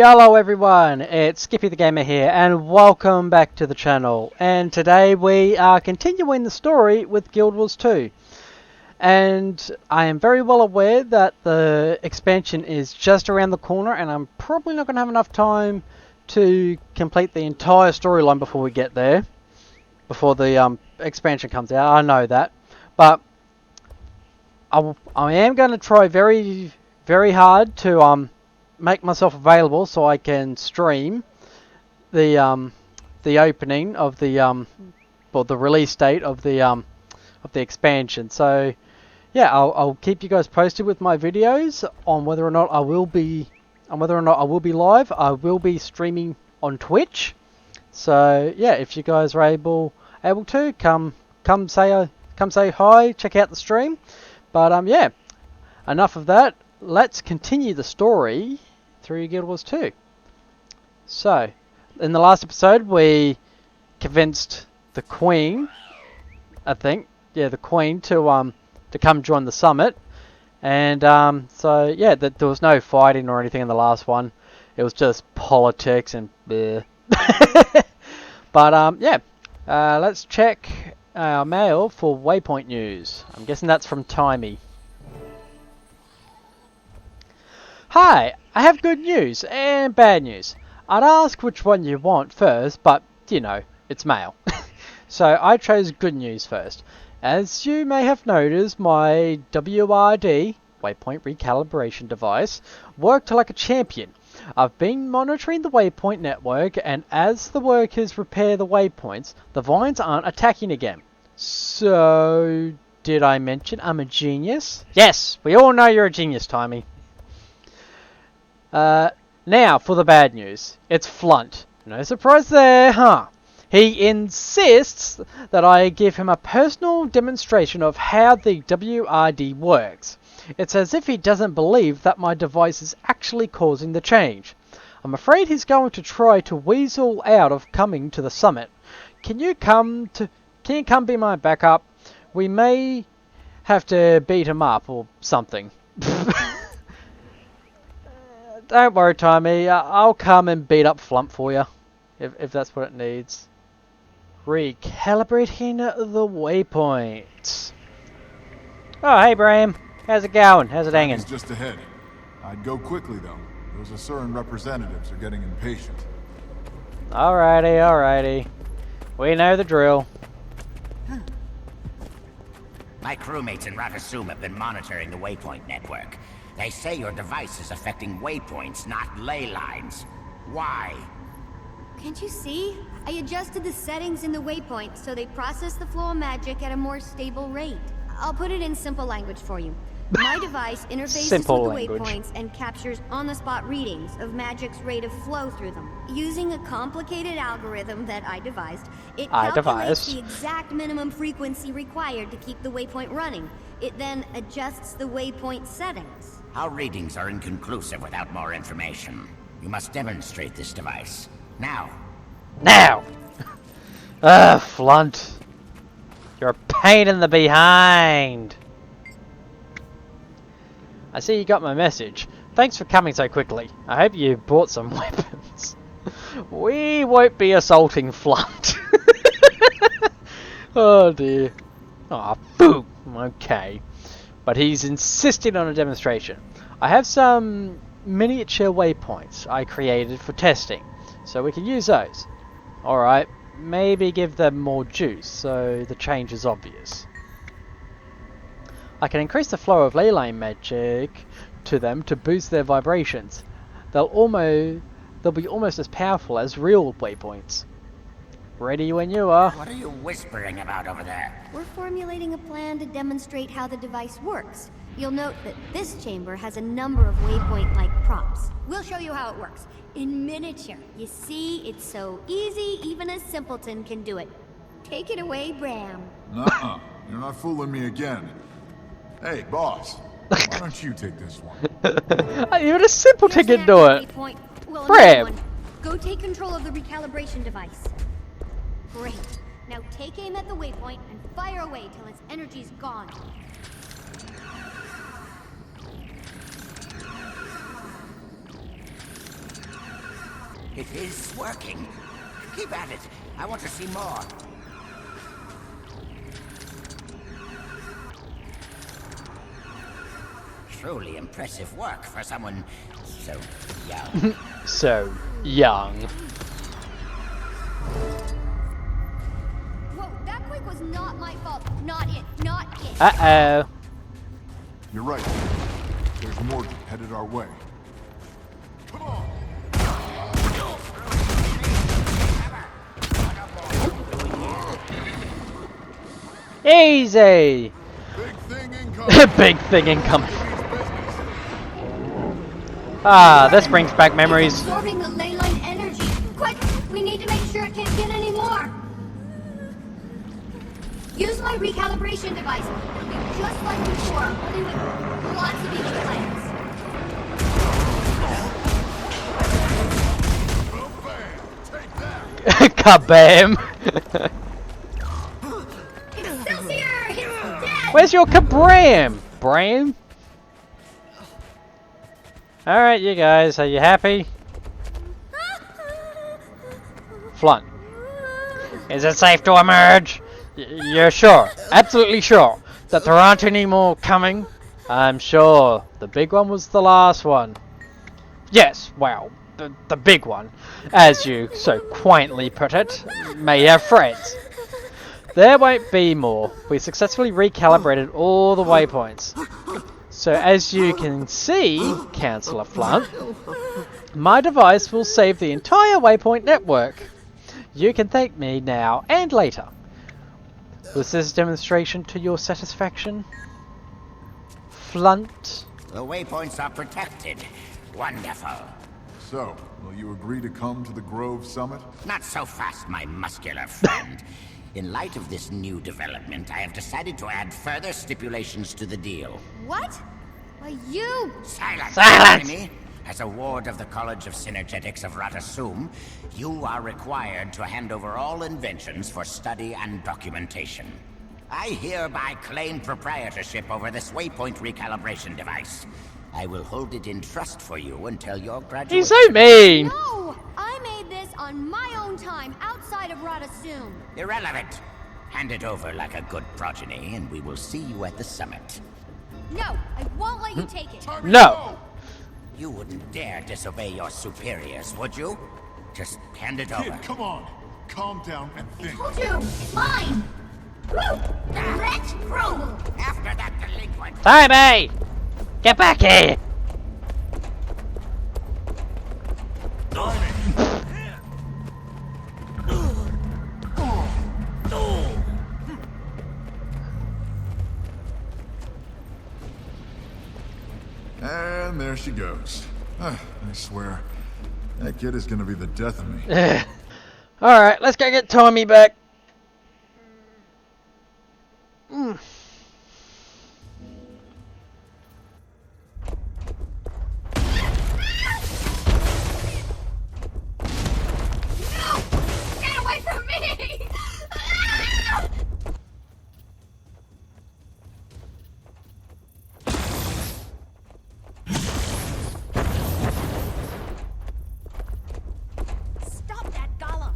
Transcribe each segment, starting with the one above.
Hello everyone, it's Skippy the Gamer here and welcome back to the channel. And today we are continuing the story with Guild Wars 2. And I am very well aware that the expansion is just around the corner and I'm probably not going to have enough time to complete the entire storyline before we get there. Before the expansion comes out, I know that. But I am going to try very hard to make myself available so I can stream the opening of the the release date of the expansion. So yeah, I'll keep you guys posted with my videos on whether or not I will be live. I will be streaming on Twitch. So yeah, if you guys are able to come say hi, check out the stream. But yeah, enough of that. Let's continue the story through Guild Wars 2. So, in the last episode, we convinced the Queen, I think, the Queen to come join the summit, and so yeah, there was no fighting or anything in the last one. It was just politics and bleh. But yeah, let's check our mail for Waypoint news. I'm guessing that's from Timey. Hi, I have good news and bad news. I'd ask which one you want first, but, you know, it's mail. So I chose good news first. As you may have noticed, my WRD, Waypoint Recalibration device, worked like a champion. I've been monitoring the Waypoint network, and as the workers repair the waypoints, the vines aren't attacking again. So, did I mention I'm a genius? Yes, we all know you're a genius, Timey. Now for the bad news. It's Flunt. No surprise there, huh? He insists that I give him a personal demonstration of how the WRD works. It's as if he doesn't believe that my device is actually causing the change. I'm afraid he's going to try to weasel out of coming to the summit. Can you come be my backup? We may have to beat him up or something. Don't worry, Timey. I'll come and beat up Flump for you, if that's what it needs. Recalibrating the waypoints. Oh, hey, Bram. How's it going? How's it hanging? It's just ahead. I'd go quickly, though. Those Asuran representatives are getting impatient. Alrighty. We know the drill. My crewmates in Ratasum have been monitoring the Waypoint network. They say your device is affecting waypoints, not ley lines. Why? Can't you see? I adjusted the settings in the waypoint so they process the flow of magic at a more stable rate. I'll put it in simple language for you. My device interfaces with the waypoints and captures on-the-spot readings of magic's rate of flow through them. Using a complicated algorithm that I devised, it calculates the exact minimum frequency required to keep the waypoint running. It then adjusts the waypoint settings. Our readings are inconclusive without more information. You must demonstrate this device. Now! Flunt. You're a pain in the behind. I see you got my message. Thanks for coming so quickly. I hope you brought some weapons. We won't be assaulting Flunt. Oh dear. Aw, boo. Okay. But he's insisting on a demonstration. I have some miniature waypoints I created for testing, so we can use those. Alright, maybe give them more juice so the change is obvious. I can increase the flow of ley line magic to them to boost their vibrations. They'll be almost as powerful as real waypoints. Ready when you are. What are you whispering about over there? We're formulating a plan to demonstrate how the device works. You'll note that this chamber has a number of waypoint-like props. We'll show you how it works. In miniature. You see, it's so easy, even a simpleton can do it. Take it away, Bram. Nuh-uh. You're not fooling me again. Hey, boss. Why don't you take this one? Even a simpleton can do it. Well, Bram! Go take control of the recalibration device. Great. Now take aim at the waypoint and fire away till its energy's gone. It is working. Keep at it. I want to see more. Truly impressive work for someone so young. So young. Whoa, that quake was not my fault. Not it. Not it. Uh-oh. You're right. There's more headed our way. Come on! Easy! Big thing incoming! Big thing incoming. Ah, this brings back memories. Absorbing the ley line energy. Quick, we need to make sure it can't get any more. Use my recalibration device. It'll be just like before, only with lots of each plants. Kabam! Excelsior! It's dead! Where's your kabram? Bram? Alright, you guys, are you happy? Flunt. Is it safe to emerge? You're sure? Absolutely sure that there aren't any more coming? I'm sure the big one was the last one. Yes, well, the big one, as you so quaintly put it, may have friends. There won't be more. We successfully recalibrated all the waypoints. So as you can see, Councillor Flunt, my device will save the entire waypoint network. You can thank me now and later. Was this demonstration to your satisfaction? Flunt? The waypoints are protected. Wonderful. So, will you agree to come to the Grove Summit? Not so fast, my muscular friend. In light of this new development, I have decided to add further stipulations to the deal. What? Why, you... Silence! Silence! Enemy. As a ward of the College of Synergetics of Ratasum, you are required to hand over all inventions for study and documentation. I hereby claim proprietorship over this waypoint recalibration device. I will hold it in trust for you until your graduation. He's so mean! No! I made this on my own time, outside of Ratasum. Irrelevant. Hand it over like a good progeny, and we will see you at the summit. No, I won't let you take it. No! You wouldn't dare disobey your superiors, would you? Just hand it over. Kid, come on! Calm down and think. Told you, it's mine! Let's roll! After that delinquent. Timmy! Get back here! And there she goes. I swear, that kid is gonna be the death of me. Alright, let's go get Tommy back. Get away from me! Stop that golem!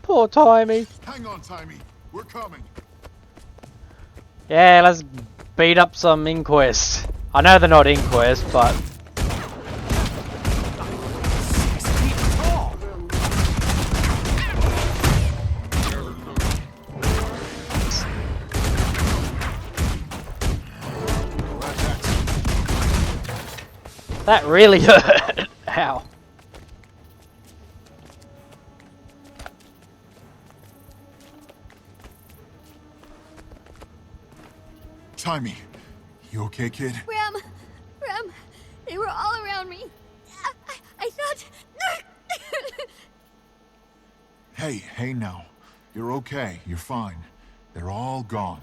Poor Timmy. Hang on, Timey. We're coming. Yeah, let's beat up some Inquest. I know they're not Inquest, but... That really hurt. Ow. Timey, you okay, kid? Ram, they were all. all around me. I thought... Hey, now. You're okay. You're fine. They're all gone.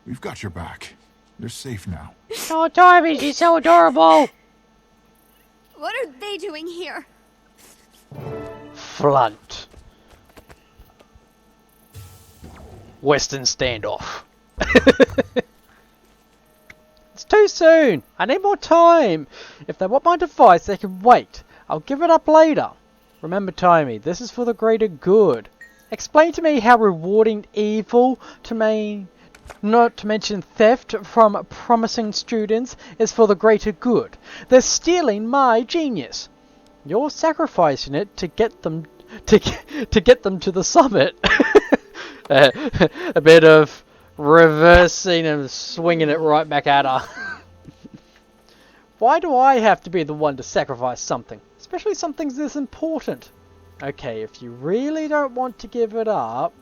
We've got your back. You're safe now. Oh, Tommy, she's so adorable. What are they doing here? Flunt. Western standoff. It's too soon. I need more time. If they want my device, they can wait. I'll give it up later. Remember, Tommy, this is for the greater good. Explain to me how rewarding evil, not to mention theft from promising students, is for the greater good. They're stealing my genius. You're sacrificing it to get them to get them to the summit. A bit of reversing and swinging it right back at her. Why do I have to be the one to sacrifice something? Especially something this important. Okay, if you really don't want to give it up...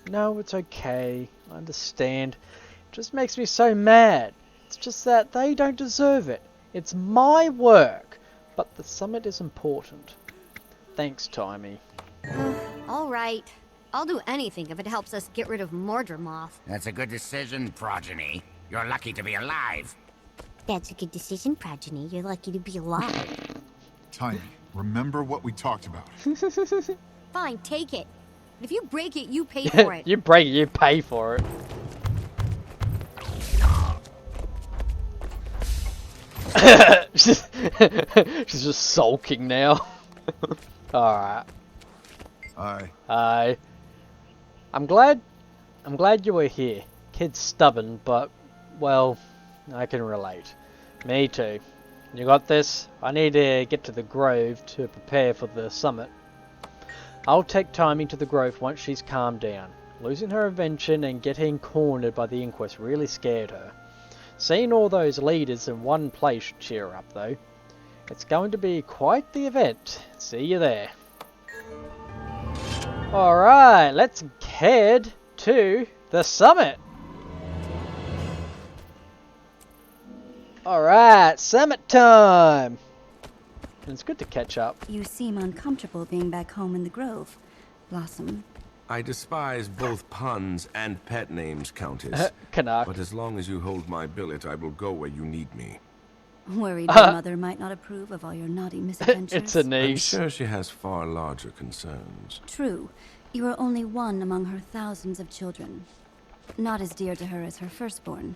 No, it's okay. I understand. It just makes me so mad. It's just that they don't deserve it. It's my work. But the summit is important. Thanks, Timey. Alright. I'll do anything if it helps us get rid of Mordremoth. That's a good decision, Progeny. You're lucky to be alive. That's a good decision, Progeny. You're lucky to be alive. Tiny, remember what we talked about. Fine, take it. If you break it, you pay for it. You break it, you pay for it. She's just sulking now. Alright. Hi. I'm glad you were here. Kid's stubborn, but, well, I can relate. Me too. You got this? I need to get to the Grove to prepare for the summit. I'll take Timey to the Grove once she's calmed down. Losing her invention and getting cornered by the Inquest really scared her. Seeing all those leaders in one place should cheer her up, though. It's going to be quite the event. See you there. Alright, let's head to the summit. Alright, summit time. It's good to catch up. You seem uncomfortable being back home in the Grove, Blossom. I despise both puns and pet names, Countess. Canuck. But as long as you hold my billet, I will go where you need me. Worried your mother might not approve of all your naughty misadventures? It's a I'm niece. sure she has far larger concerns. True. You are only one among her thousands of children. Not as dear to her as her firstborn,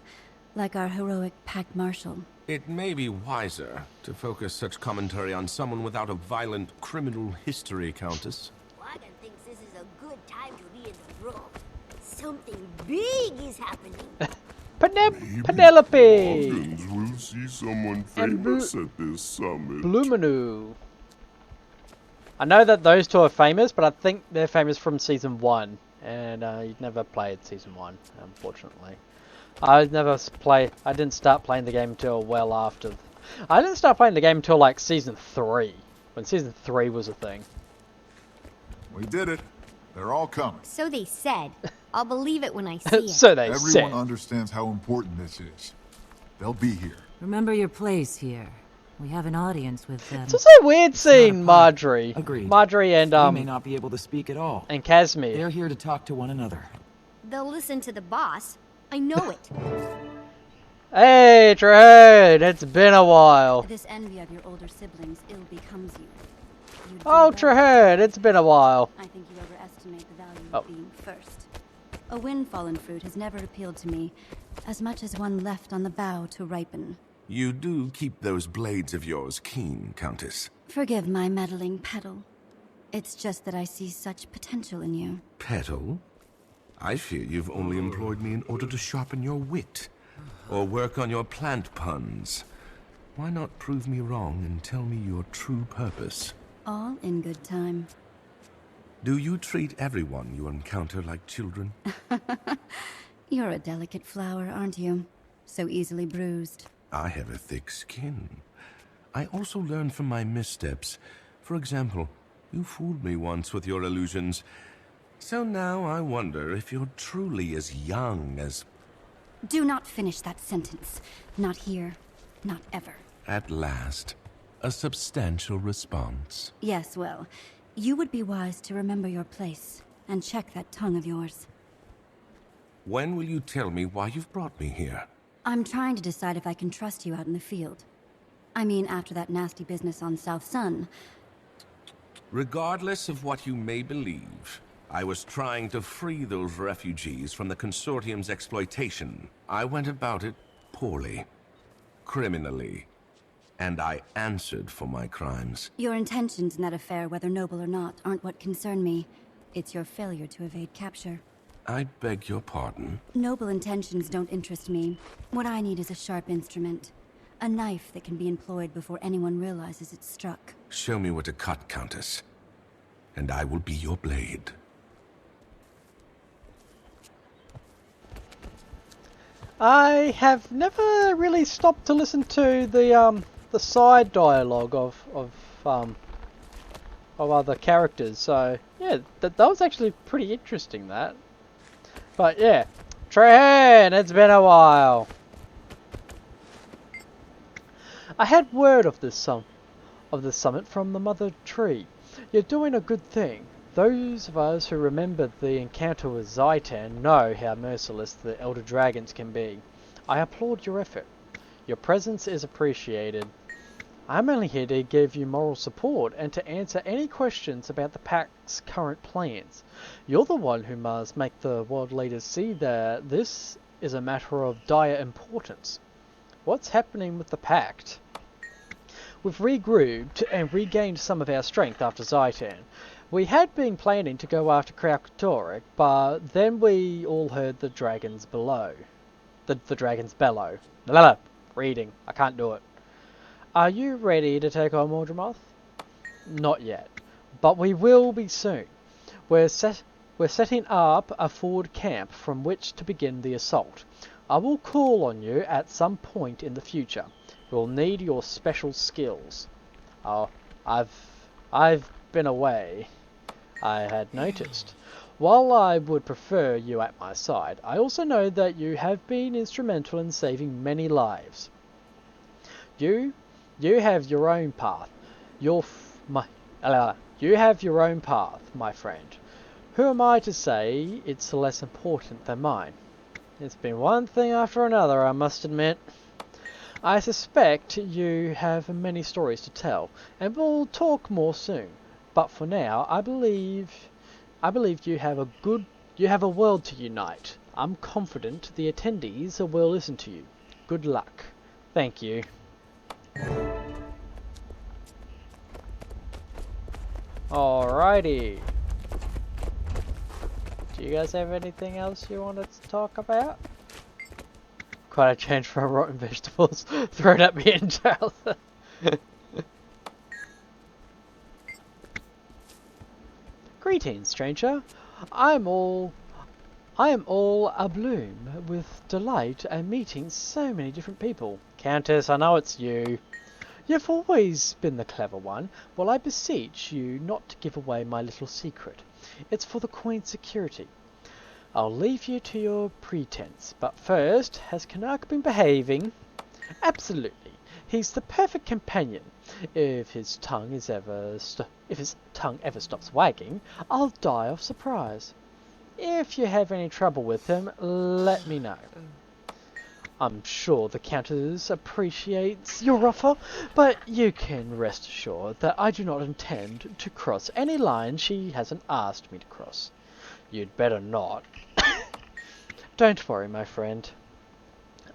like our heroic Pack Marshal. It may be wiser to focus such commentary on someone without a violent criminal history, Countess. Wagon thinks this is a good time to be in the Grove. Something big is happening. Penelope! Dragons will see someone famous at this summit. Blumenu. I know that those two are famous, but I think they're famous from Season 1. And you've never played Season 1, unfortunately. I didn't start playing the game until well after. I didn't start playing the game until like Season 3. When Season 3 was a thing. We did it. They're all coming. So they said. I'll believe it when I see it. So they Everyone said. understands how important this is. They'll be here. Remember your place here. We have an audience with them. It's also weird seeing Marjorie. Agreed. Marjorie and They may not be able to speak at all. and Casimir. They're here to talk to one another. They'll listen to the boss. I know it. Hey, Trade! It's been a while. This envy of your older siblings ill becomes you. You'd do Oh, well. Trade! It's been a while. I think you overestimate the value Oh. of being first. A wind-fallen fruit has never appealed to me, as much as one left on the bough to ripen. You do keep those blades of yours keen, Countess. Forgive my meddling petal. It's just that I see such potential in you. Petal? I fear you've only employed me in order to sharpen your wit, or work on your plant puns. Why not prove me wrong and tell me your true purpose? All in good time. Do you treat everyone you encounter like children? You're a delicate flower, aren't you? So easily bruised. I have a thick skin. I also learn from my missteps. For example, you fooled me once with your illusions. So now I wonder if you're truly as young as... Do not finish that sentence. Not here. Not ever. At last, a substantial response. Yes, well, you would be wise to remember your place. and check that tongue of yours. When will you tell me why you've brought me here? I'm trying to decide if I can trust you out in the field. I mean, after that nasty business on South Sun. Regardless of what you may believe, I was trying to free those refugees from the Consortium's exploitation. I went about it poorly, criminally, and I answered for my crimes. Your intentions in that affair, whether noble or not, aren't what concern me. It's your failure to evade capture. I beg your pardon? Noble intentions don't interest me. What I need is a sharp instrument. A knife that can be employed before anyone realizes it's struck. Show me where to cut, Countess, and I will be your blade. I have never really stopped to listen to the side dialogue of other characters. So yeah, that was actually pretty interesting. That, but yeah, Trahan, it's been a while. I had word of this summit from the Mother Tree. You're doing a good thing. Those of us who remember the encounter with Zaitan know how merciless the Elder Dragons can be. I applaud your effort. Your presence is appreciated. I'm only here to give you moral support and to answer any questions about the Pact's current plans. You're the one who must make the world leaders see that this is a matter of dire importance. What's happening with the Pact? We've regrouped and regained some of our strength after Zaitan. We had been planning to go after Krautoric, but then we all heard the dragons below. The dragons bellow. Reading. I can't do it. Are you ready to take on Mordramoth? Not yet, but we will be soon. We're setting up a forward camp from which to begin the assault. I will call on you at some point in the future. We'll need your special skills. Oh, I've been away. I had noticed. While I would prefer you at my side, I also know that you have been instrumental in saving many lives. You have your own path. You have your own path, my friend. Who am I to say it's less important than mine? It's been one thing after another, I must admit. I suspect you have many stories to tell, and we'll talk more soon. But for now, I believe you have a world to unite. I'm confident the attendees will listen to you. Good luck. Thank you. Alrighty. Do you guys have anything else you wanted to talk about? Quite a change from rotten vegetables thrown at me in jail. Greetings, stranger. I am all abloom with delight at meeting so many different people. Countess, I know it's you. You've always been the clever one. Well, I beseech you not to give away my little secret. It's for the Queen's security. I'll leave you to your pretense, but first, has Canuck been behaving? Absolutely. He's the perfect companion. If his tongue ever stops wagging, I'll die of surprise. If you have any trouble with him, let me know. I'm sure the Countess appreciates your offer, but you can rest assured that I do not intend to cross any line she hasn't asked me to cross. You'd better not. Don't worry, my friend.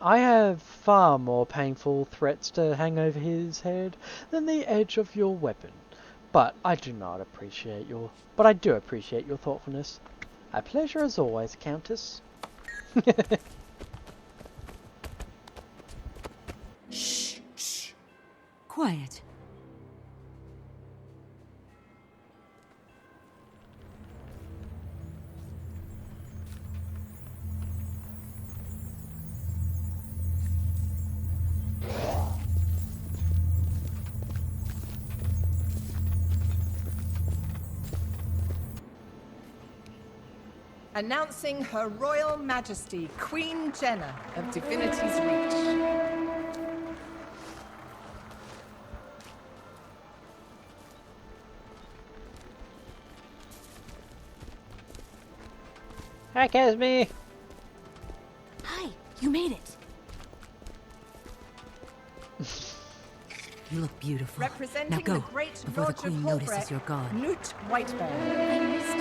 I have far more painful threats to hang over his head than the edge of your weapon. But I do appreciate your thoughtfulness. A pleasure as always, Countess. Shh, shh. Quiet. Announcing Her Royal Majesty, Queen Jenna of Divinity's Reach. Hi, Casby. Hi, you made it. You look beautiful. Representing Now go, the great before the Lord Queen of notices Holbrecht, you're gone. Newt Whitebear. I missed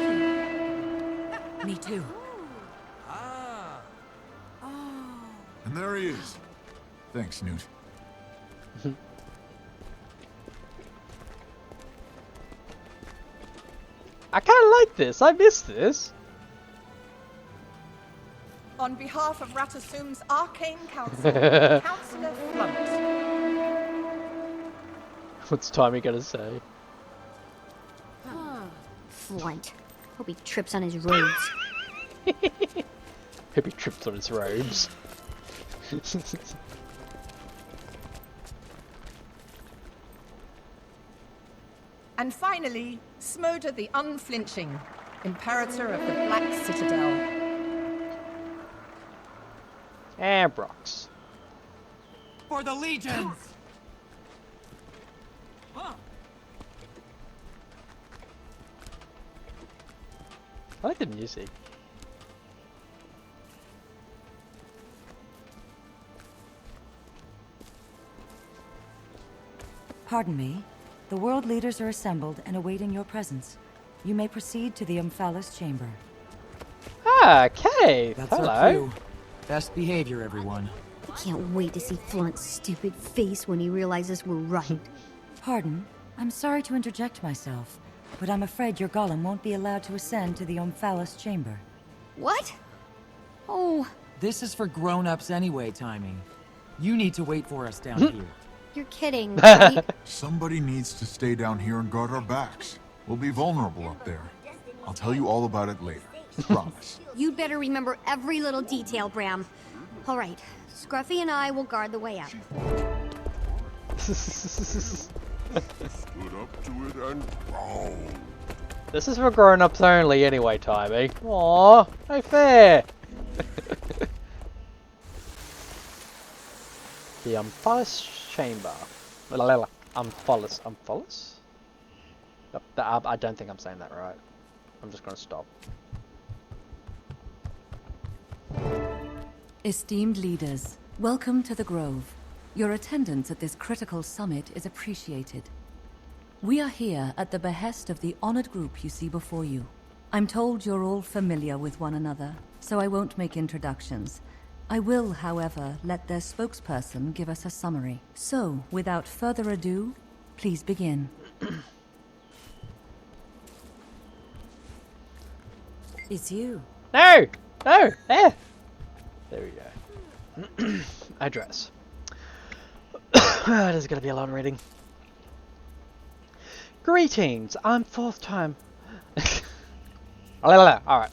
you. Me too. And there he is. Thanks, Newt. I kind of like this. I miss this. On behalf of Ratasum's Arcane Council, Councillor Flunt. What's Tommy gonna say? Flunt. Hope he trips on his robes. Hope he trips on his robes. And finally, Smoder the Unflinching, Imperator of the Black Citadel. And Brox. For the legions! I like the music. Pardon me. The world leaders are assembled and awaiting your presence. You may proceed to the Omphalos chamber. Ah, okay. That's Hello. our cue. Best behavior, everyone. I can't wait to see Flunt's stupid face when he realizes we're right. Pardon? I'm sorry to interject myself, but I'm afraid your golem won't be allowed to ascend to the Omphalos chamber. What? Oh, This is for grown-ups anyway, Timing. You need to wait for us down here. you're kidding, right? Somebody needs to stay down here and guard our backs. We'll be vulnerable up there. I'll tell you all about it later. Promise. You'd better remember every little detail, Bram. All right, Scruffy and I will guard the way out. Stood up to it and growl. This is for grown-ups only anyway, Timey. Aw, no fair. The Omphalos chamber. Omphalos. I don't think I'm saying that right. I'm just gonna stop. Esteemed leaders, welcome to the Grove. Your attendance at this critical summit is appreciated. We are here at the behest of the honored group you see before you. I'm told you're all familiar with one another, so I won't make introductions. I will, however, let their spokesperson give us a summary. So, without further ado, please begin. It's you. No! No! There! There we go. Address. There's gonna be a lot of reading. Greetings, I'm fourth time. Alright.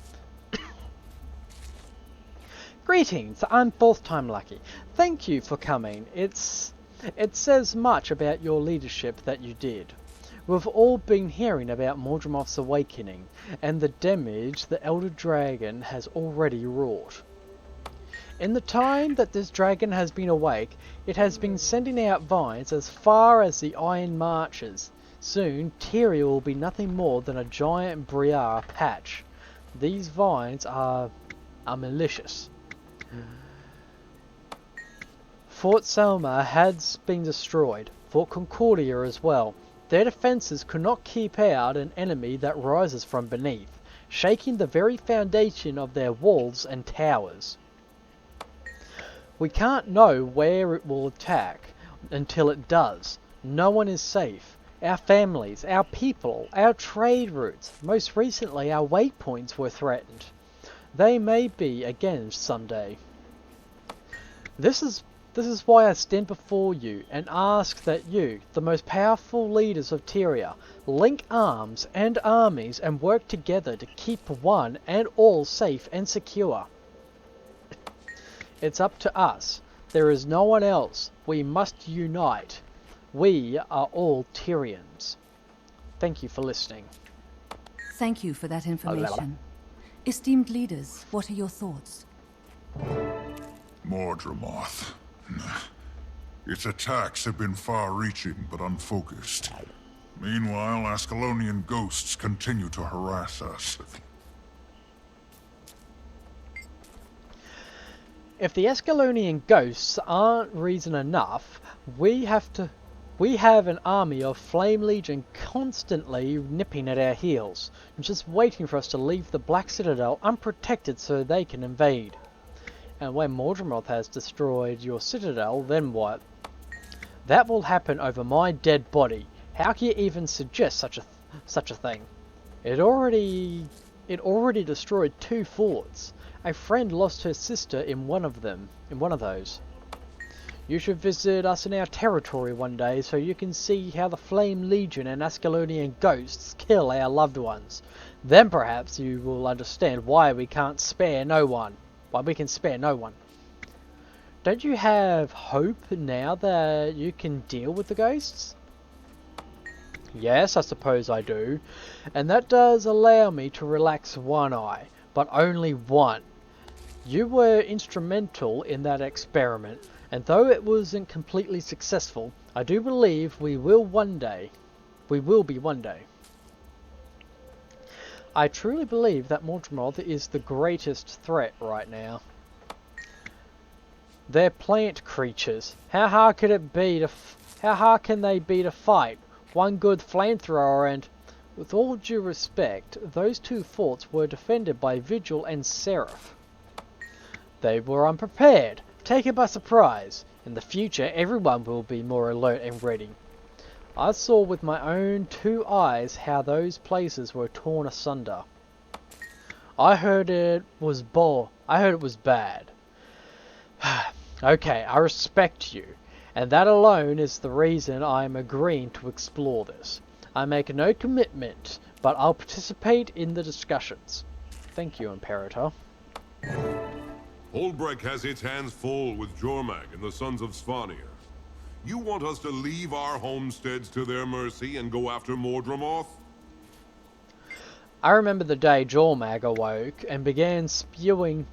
Greetings, I'm fourth time lucky. Thank you for coming. It says much about your leadership that you did. We've all been hearing about Mordremoth's awakening and the damage the Elder Dragon has already wrought. In the time that this dragon has been awake, it has been sending out vines as far as the Iron Marches. Soon, Tyria will be nothing more than a giant briar patch. These vines are malicious. Fort Selma has been destroyed. Fort Concordia as well. Their defences could not keep out an enemy that rises from beneath, shaking the very foundation of their walls and towers. We can't know where it will attack until it does. No one is safe. Our families, our people, our trade routes, most recently our waypoints were threatened. They may be again someday. This is why I stand before you and ask that you, the most powerful leaders of Tyria, link arms and armies and work together to keep one and all safe and secure. It's up to us. There is no one else. We must unite. We are all Tyrians. Thank you for listening. Thank you for that information. Esteemed leaders, what are your thoughts? Mordremoth. Its attacks have been far-reaching but unfocused. Meanwhile, Ascalonian ghosts continue to harass us. If the Escalonian ghosts aren't reason enough, we have an army of Flame Legion constantly nipping at our heels, just waiting for us to leave the Black Citadel unprotected so they can invade. And when Mordremoth has destroyed your citadel, then what? That will happen over my dead body. How can you even suggest such a thing? It already destroyed 2 forts. A friend lost her sister in one of those. You should visit us in our territory one day so you can see how the Flame Legion and Ascalonian ghosts kill our loved ones. Then perhaps you will understand why we can spare no one. Don't you have hope now that you can deal with the ghosts? Yes, I suppose I do. And that does allow me to relax one eye, but only one. You were instrumental in that experiment, and though it wasn't completely successful, I do believe we will be one day. I truly believe that Mordremoth is the greatest threat right now. They're plant creatures. How hard can they be to fight? One good flamethrower and, with all due respect, those 2 forts were defended by Vigil and Seraph. They were unprepared, taken by surprise. In the future, everyone will be more alert and ready. I saw with my own 2 eyes how those places were torn asunder. I heard it was bad. Okay, I respect you, and that alone is the reason I am agreeing to explore this. I make no commitment, but I'll participate in the discussions. Thank you, Imperator. Holbrecht has its hands full with Jormag and the Sons of Svanir. You want us to leave our homesteads to their mercy and go after Mordremoth? I remember the day Jormag awoke and began spewing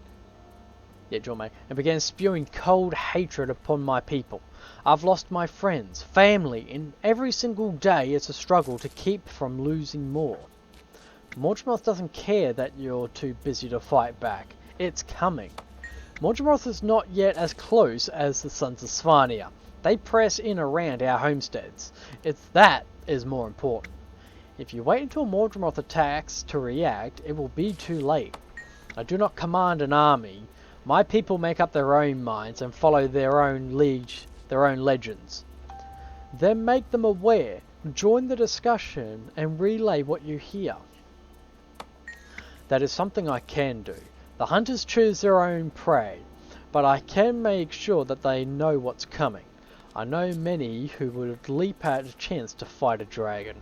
cold hatred upon my people. I've lost my friends, family, and every single day it's a struggle to keep from losing more. Mordremoth doesn't care that you're too busy to fight back. It's coming. Mordremoth is not yet as close as the Sons of Svanir. They press in around our homesteads. That is more important. If you wait until Mordremoth attacks to react, it will be too late. I do not command an army. My people make up their own minds and follow their own legends. Then make them aware, join the discussion, and relay what you hear. That is something I can do. The hunters choose their own prey, but I can make sure that they know what's coming. I know many who would leap at a chance to fight a dragon.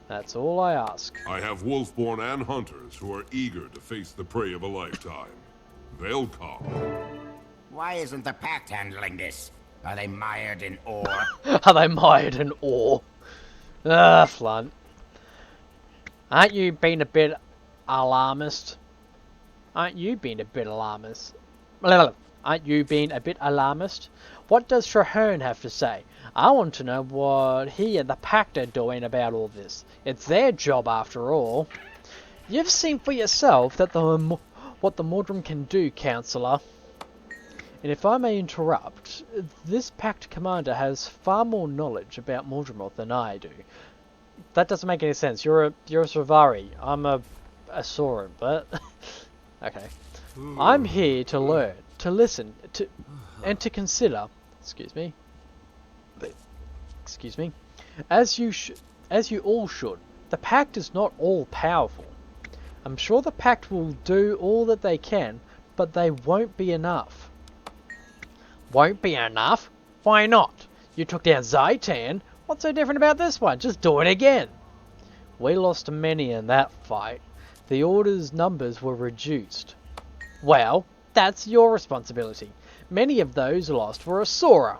That's all I ask. I have Wolfborn and hunters who are eager to face the prey of a lifetime. They'll come. Why isn't the Pact handling this? Are they mired in ore? Are they mired in ore? Flunt. Aren't you being a bit alarmist? What does Traherne have to say? I want to know what he and the Pact are doing about all this. It's their job after all. You've seen for yourself that what the Mordrim can do, Councillor. And if I may interrupt, this Pact commander has far more knowledge about Mordremoth than I do. That doesn't make any sense. You're a Servari. I'm a Sorin, but okay. I'm here to learn, to listen, and to consider. Excuse me. As you all should. The Pact is not all powerful. I'm sure the Pact will do all that they can, but they won't be enough. Won't be enough? Why not? You took down Zaitan. What's so different about this one? Just do it again. We lost many in that fight. The Order's numbers were reduced. Well, that's your responsibility. Many of those lost were Asura.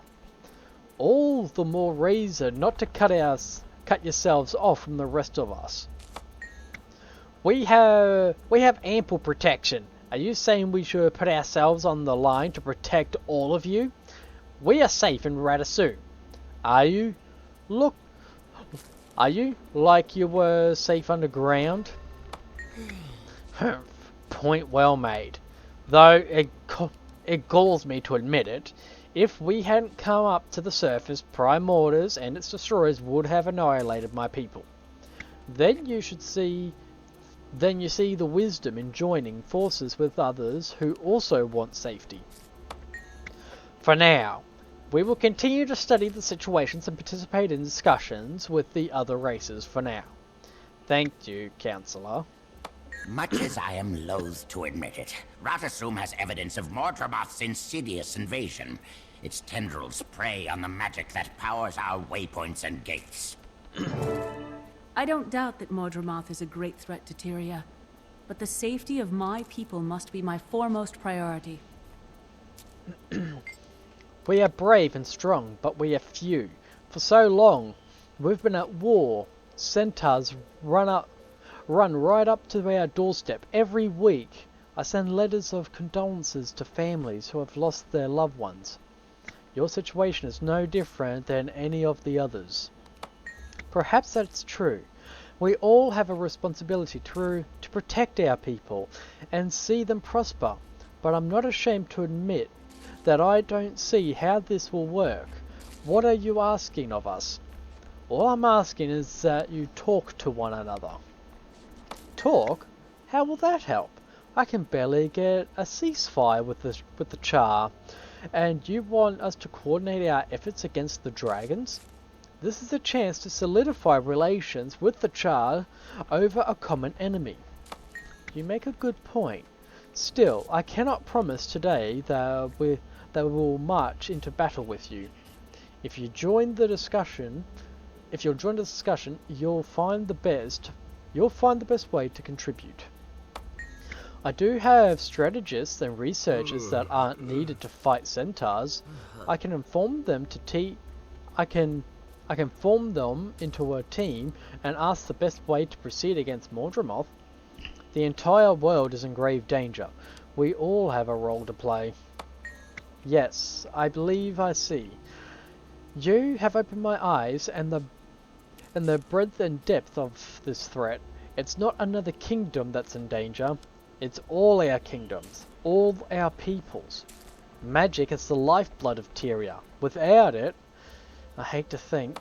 All the more reason not to cut yourselves off from the rest of us. We have ample protection. Are you saying we should put ourselves on the line to protect all of you? We are safe in Ratasu. Are you? Are you? Like you were safe underground? Point well made. Though it galls me to admit it, if we hadn't come up to the surface, Prime Mortars and its destroyers would have annihilated my people. Then you see the wisdom in joining forces with others who also want safety. For now, we will continue to study the situations and participate in discussions with the other races for now. Thank you, Counselor. Much as I am loath to admit it, Ratasum has evidence of Mordremoth's insidious invasion. Its tendrils prey on the magic that powers our waypoints and gates. I don't doubt that Mordremoth is a great threat to Tyria, but the safety of my people must be my foremost priority. We are brave and strong, but we are few. For so long, we've been at war. Centaurs run right up to our doorstep every week. I send letters of condolences to families who have lost their loved ones. Your situation is no different than any of the others. Perhaps that's true. We all have a responsibility to protect our people and see them prosper, but I'm not ashamed to admit that I don't see how this will work. What are you asking of us? All I'm asking is that you talk to one another. Talk? How will that help? I can barely get a ceasefire with the Char, and you want us to coordinate our efforts against the dragons? This is a chance to solidify relations with the Char over a common enemy. You make a good point. Still, I cannot promise today that we will march into battle with you. If you'll join the discussion, you'll find the best way to contribute. I do have strategists and researchers that aren't needed to fight centaurs. I can inform them I can form them into a team and ask the best way to proceed against Mordremoth. The entire world is in grave danger. We all have a role to play. Yes, I believe I see. You have opened my eyes and the breadth and depth of this threat. It's not another kingdom that's in danger. It's all our kingdoms, all our peoples. Magic is the lifeblood of Tyria. Without it, I hate to think,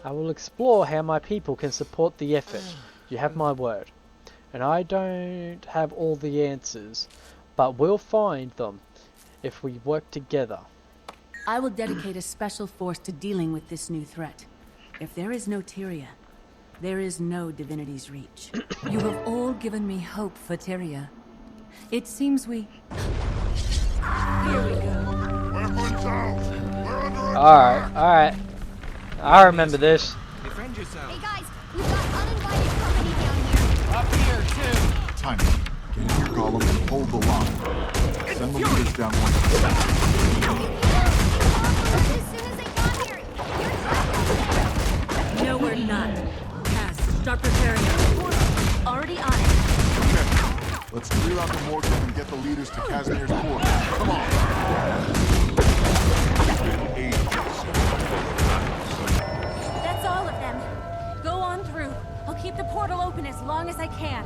I will explore how my people can support the effort. You have my word. And I don't have all the answers, but we'll find them if we work together. I will dedicate a special force to dealing with this new threat. If there is no Tyria, there is no Divinity's Reach. You have all given me hope for Tyria. It seems we... Here we go. Weapons out! We're under Alright. I remember this. Defend yourself. Hey guys, we've got uninvited company down here. Up here, too. Time. Get in your golem and hold the line. Send the leaders down one. As soon as they got here, you're No, we're not. Cass, start preparing. Already on it. Okay, let's clear out the mortar and get the leaders to Casimir's port. Come on. That's all of them. Go on through. I'll keep the portal open as long as I can.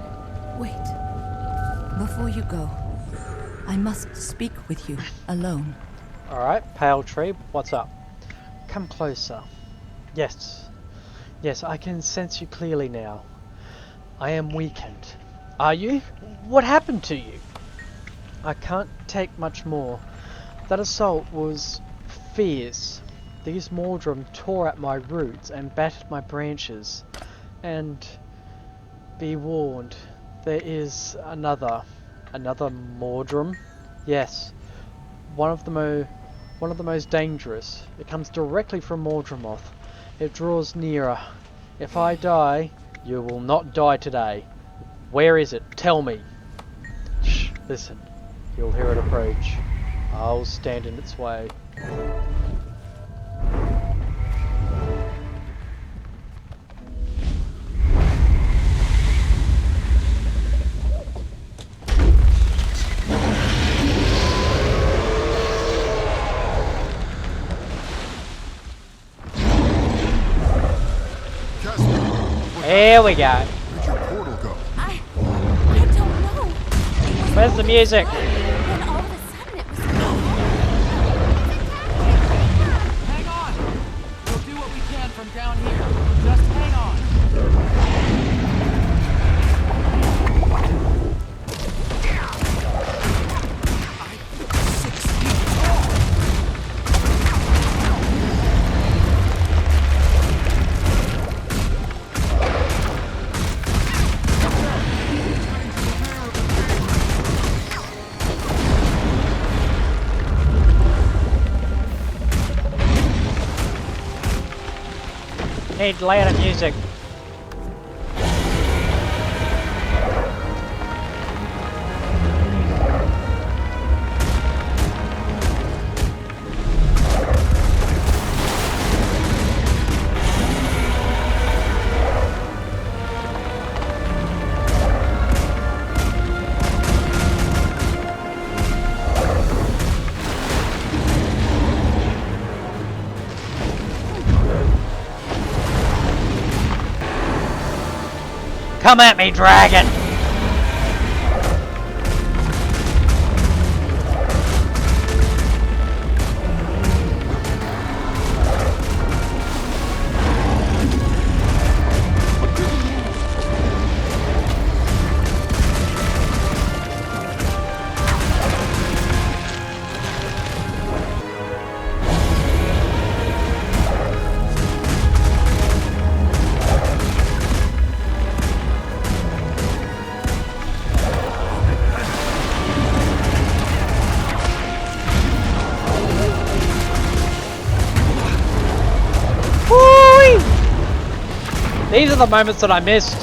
Wait. Before you go, I must speak with you alone. Alright, Pale Tree, what's up? Come closer. Yes, I can sense you clearly now. I am weakened. Are you? What happened to you? I can't take much more. That assault was fierce. These Mordrum tore at my roots and battered my branches. And be warned, there is another Mordrum. Yes, one of the most dangerous. It comes directly from Mordremoth. It draws nearer. If I die, you will not die today. Where is it? Tell me. Shh, listen. You'll hear it approach. I'll stand in its way. Here we go. Where'd your portal go? I don't know. Where's the music? Then all of a sudden it need louder music. Come at me, dragon! These are the moments that I missed.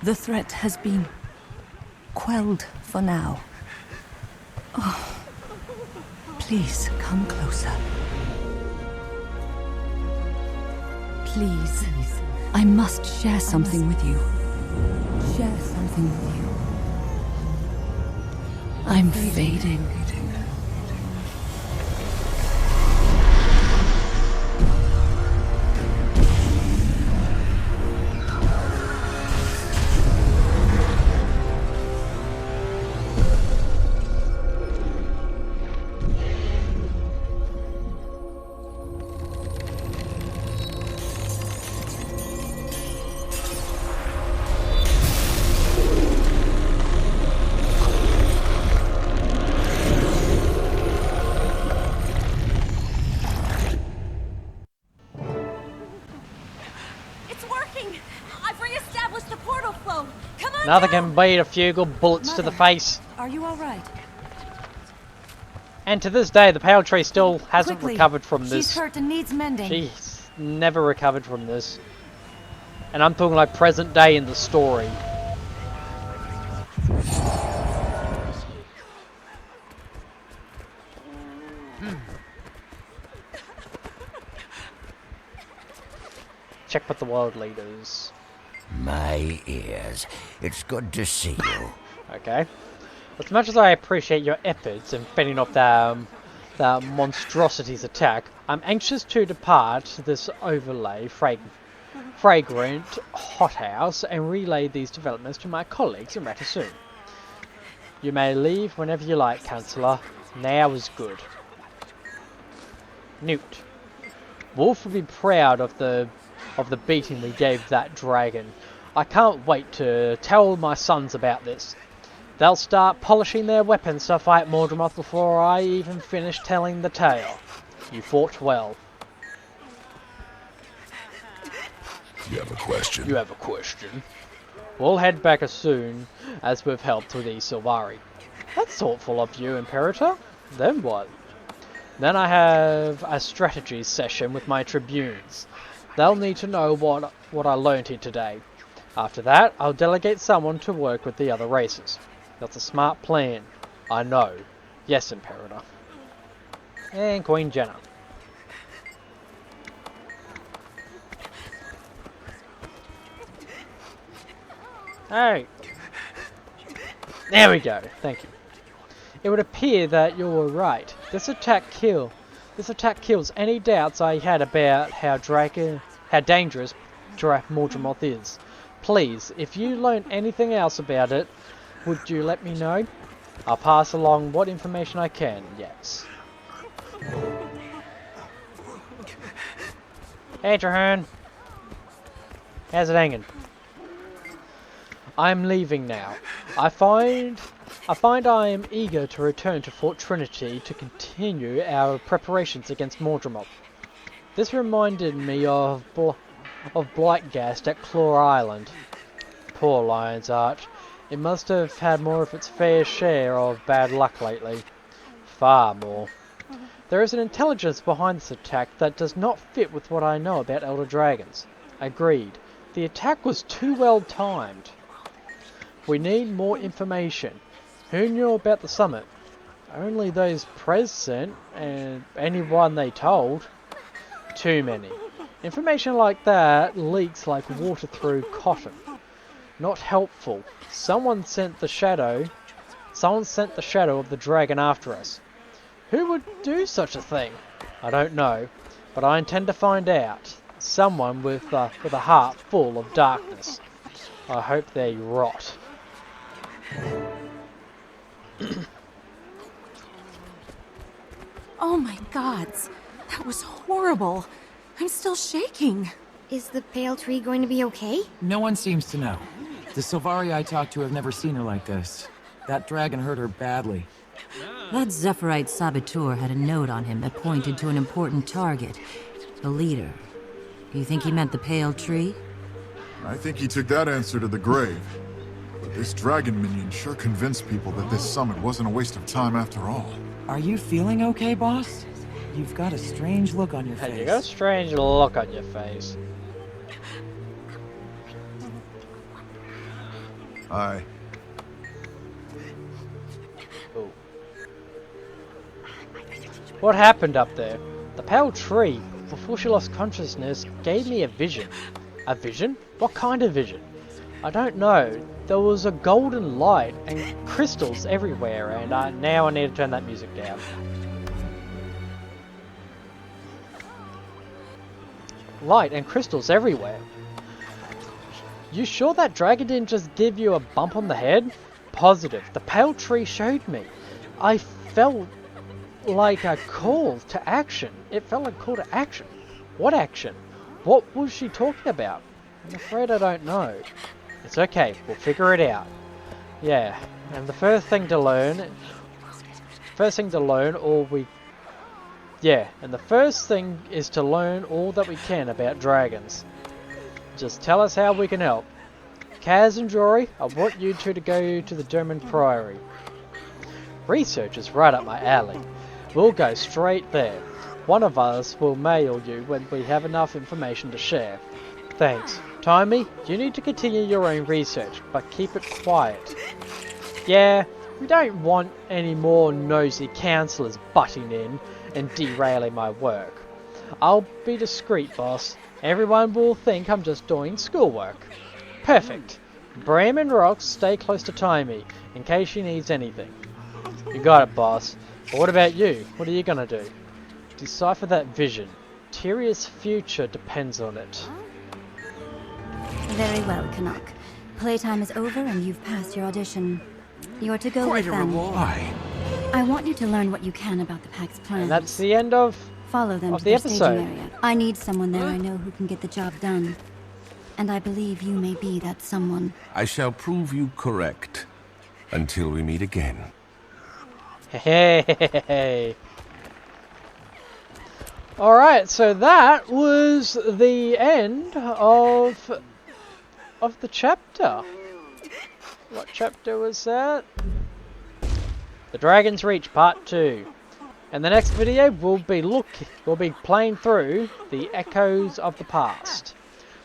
The threat has been quelled for now. Oh, please come closer. Please, I must share something with you. Share something with you. I'm fading. Nothing can beat a few good bullets to the face. Are you all right? And to this day, the pale tree still hasn't recovered from this. She's hurt and needs mending. She's never recovered from this. And I'm talking like present day in the story. Check with the world leaders. My ears. It's good to see you. Okay. As much as I appreciate your efforts in fending off the monstrosity's attack, I'm anxious to depart this overlay fragrant hothouse and relay these developments to my colleagues in Ratassoon. You may leave whenever you like, Councillor. Now is good. Newt. Wolf will be proud of the beating we gave that dragon. I can't wait to tell my sons about this. They'll start polishing their weapons to fight Mordremoth before I even finish telling the tale. You fought well. You have a question? You have a question? We'll head back as soon as we've helped with the Sylvari. That's thoughtful of you, Imperator. Then what? Then I have a strategy session with my tribunes. They'll need to know what I learned here today. After that, I'll delegate someone to work with the other races. That's a smart plan. I know. Yes, Imperator. And Queen Jenna. Hey! There we go. Thank you. It would appear that you were right. This attack kills any doubts I had about how dangerous Mordremoth is. Please, if you learn anything else about it, would you let me know? I'll pass along what information I can, yes. Hey, Trahan. How's it hanging? I am leaving now. I find I am eager to return to Fort Trinity to continue our preparations against Mordremoth. This reminded me of Blightgast at Claw Island. Poor Lion's Arch. It must have had more of its fair share of bad luck lately. Far more. There is an intelligence behind this attack that does not fit with what I know about Elder Dragons. Agreed. The attack was too well timed. We need more information. Who knew about the summit? Only those present, and anyone they told. Too many. Information like that leaks like water through cotton. Not helpful. Someone sent the shadow of the dragon after us. Who would do such a thing? I don't know, but I intend to find out. Someone with a heart full of darkness. I hope they rot. Oh my gods, that was horrible. I'm still shaking. Is the pale tree going to be okay? No one seems to know. The Sylvari I talked to have never seen her like this. That dragon hurt her badly. That Zephyrite saboteur had a note on him that pointed to an important target. The leader. Do you think he meant the pale tree? I think he took that answer to the grave. But this dragon minion sure convinced people that this summit wasn't a waste of time after all. Are you feeling okay, boss? You've got a strange look on your face. You got a strange look on your face. Aye. Oh. What happened up there? The pale tree, before she lost consciousness, gave me a vision. A vision? What kind of vision? I don't know. There was a golden light and crystals everywhere, and now I need to turn that music down. Light and crystals everywhere. You sure that dragon didn't just give you a bump on the head? Positive. The pale tree showed me. I felt like a call to action. It felt like a call to action. What action? What was she talking about? I'm afraid I don't know. It's okay, we'll figure it out. Yeah, and the first thing to learn is to learn all that we can about dragons. Just tell us how we can help. Kaz and Jory, I want you two to go to the German Priory. Research is right up my alley. We'll go straight there. One of us will mail you when we have enough information to share. Thanks. Timmy, you need to continue your own research, but keep it quiet. Yeah, we don't want any more nosy counsellors butting in and derailing my work. I'll be discreet, boss. Everyone will think I'm just doing schoolwork. Perfect. Bram and Rox, stay close to Timmy, in case she needs anything. You got it, boss. But what about you? What are you gonna do? Decipher that vision. Tyria's future depends on it. Very well, Canuck. Playtime is over and you've passed your audition. You're to go with them. Why? I want you to learn what you can about the Pack's plans. And that's the end of Follow them to the their episode. staging area. I need someone there I know who can get the job done. And I believe you may be that someone. I shall prove you correct. Until we meet again. Hey. Alright, so that was the end of the chapter. What chapter was that? The Dragon's Reach Part 2. And the next video we'll be playing through the Echoes of the Past.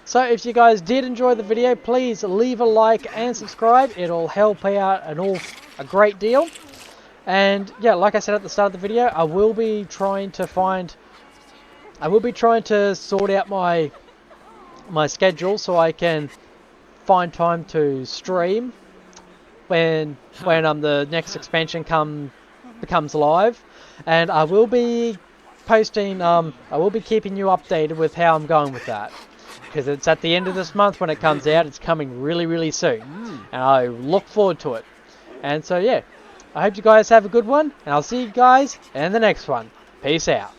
So if you guys did enjoy the video, please leave a like and subscribe. It'll help out a great deal. And yeah, like I said at the start of the video, I will be trying to sort out my schedule so I can find time to stream when the next expansion becomes live, and I will be posting. I will be keeping you updated with how I'm going with that, because it's at the end of this month when it comes out. It's coming really soon, and I look forward to it. And so yeah, I hope you guys have a good one, and I'll see you guys in the next one. Peace out.